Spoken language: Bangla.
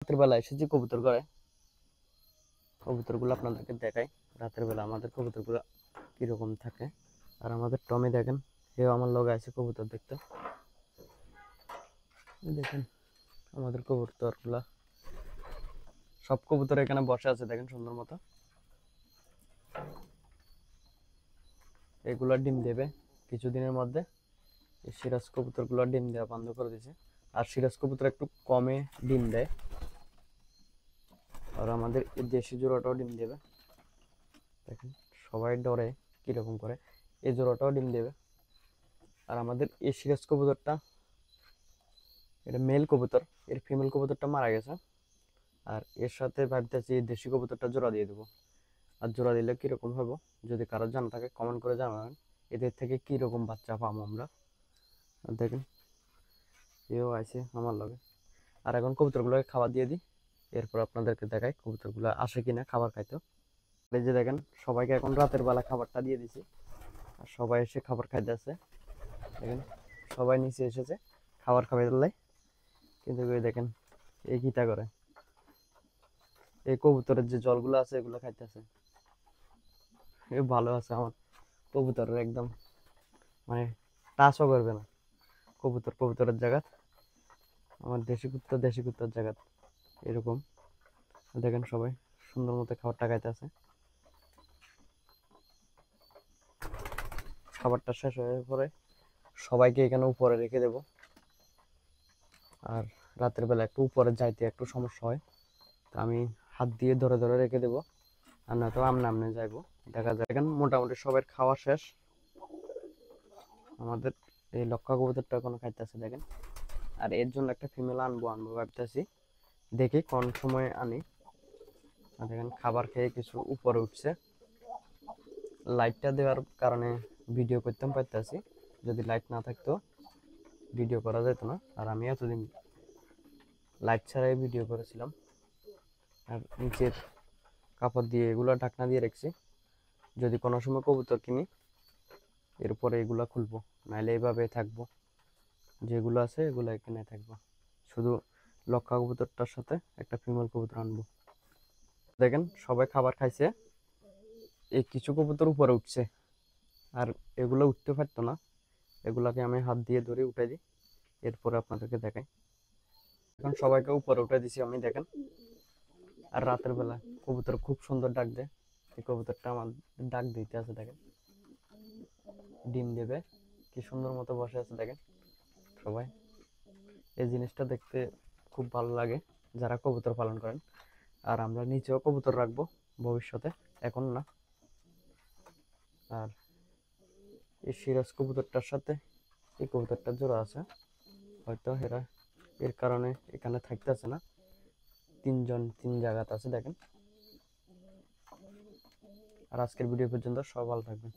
রাতের বেলা এসেছি কবুতর ঘরে। কবুতরগুলো আপনাদেরকে দেখাই। রাতের বেলা আমাদের কবুতরগুলো কিরকম থাকে। আর আমাদের টমে দেখেন, এও আমার লগে আছে কবুতর দেখতে। দেখেন আমাদের কবুতরগুলা, সব কবুতর এখানে বসে আছে দেখেন সুন্দর মতো। এগুলা ডিম দেবে কিছুদিনের মধ্যে। এই সিরাজ কবুতরগুলো ডিম দেওয়া বন্ধ করে দিয়েছে। আর সিরাজ কবুতর একটু কমে ডিম দেয়। আর আমাদের এই দেশি জোড়াটাও ডিম দেবে। দেখেন সবাই ডরে কিরকম করে। এই জোড়াটাও ডিম দেবে। আর আমাদের এই সিরাজ কবুতরটা, এটা মেল কবুতর, এর ফিমেল কবুতরটা মারা গেছে। আর এর সাথে ভাবতেছি দেশি কবুতরটা জোড়া দিয়ে দেবো। আর জোড়া দিলে কিরকম হবো, যদি কারো জানা থাকে কমেন্ট করে জানাবেন। এদের থেকে কিরকম বাচ্চা পাবো আমরা। আর দেখেন এও আছে আমার লগে। আর এখন কবুতরগুলোকে খাবার দিয়ে দিই, এরপর আপনাদেরকে দেখাই কবুতরগুলো আসে কিনা খাবার খাইতে। এই যে দেখেন সবাইকে এখন রাতের বেলা খাবারটা দিয়ে দিছি। আর সবাই এসে খাবার খাইতে আছে। দেখেন সবাই নিচে এসেছে খাবার খাবে লাই। কিন্তু এই দেখেন এই কিটা করে, এই কবুতরের যে জলগুলো আছে এগুলো খাইতেছে। এ ভালো আছে আমার কবুতরের একদম, মানে টাচও করবে না। কবুতর কবুতরের জায়গা, আমার দেশি কুত্তার জায়গা এরকম। দেখেন সবাই সুন্দর মতো খাবারটা খাইতেছে। খাবারটা শেষ হয়ে পরে সবাইকে এখানে উপরে রেখে দেব। আর রাতের বেলা একটু উপরে যাইতে একটু সমস্যা হয়, তো আমি হাত দিয়ে ধরে ধরে রেখে দেবো। আর না তো আমনে আমনে যাইবো। দেখা যায় এখন মোটামুটি সবার খাওয়া শেষ। আমাদের এই লক্ষা কবুতরটা এখনো খাইতেছে দেখেন। আর এর জন্য একটা ফিমেল আনবো ভাবতেছি, দেখি কোন সময় আনি। আর দেখেন খাবার খেয়ে কিছু উপরে উঠছে। লাইটটা দেওয়ার কারণে ভিডিও করতে পারতেছি, যদি লাইট না থাকতো ভিডিও করা যেত না। আর আমি এতদিন লাইট ছাড়াই ভিডিও করেছিলাম। আর নিচের কাপড় দিয়ে এগুলো ঢাকনা দিয়ে রাখছি, যদি কোনো সময় কবুতর কিনি এরপরে এগুলা খুলবো, নাহলে এইভাবে থাকবো। যেগুলো আছে এগুলো এখানে থাকবো। শুধু লক্ষা কবুতরটার সাথে একটা ফিমেল কবুতর আনবো। দেখেন সবাই খাবার খাইছে, এই কিছু কবুতর উপরে উঠছে। আর এগুলো উঠতে পারতো না, এগুলাকে আমি হাত দিয়ে ধরে উঠে দিই, এরপরে আপনাদেরকে দেখাই। এখন সবাইকে উপরে উঠে দিছি আমি দেখেন। আর রাতের বেলা কবুতর খুব সুন্দর ডাক দেয়। এই কবুতরটা আমার ডাক দিতে আছে দেখেন, ডিম দেবে, কি সুন্দর মতো বসে আছে দেখেন সবাই। এই জিনিসটা দেখতে খুব ভালো লাগে যারা কবুতর পালন করেন। আর আমরা নিচেও কবুতর রাখবো ভবিষ্যতে, এখন না। আর এই সিরাজ কবুতরটার সাথে এই কবুতরটা জোড়া আছে, হয়তো এরা এর কারণে এখানে থাকতেছে না। তিনজন তিন জায়গাতে আছে দেখেন। আর আজকের ভিডিও পর্যন্ত সবাই ভালো থাকবেন।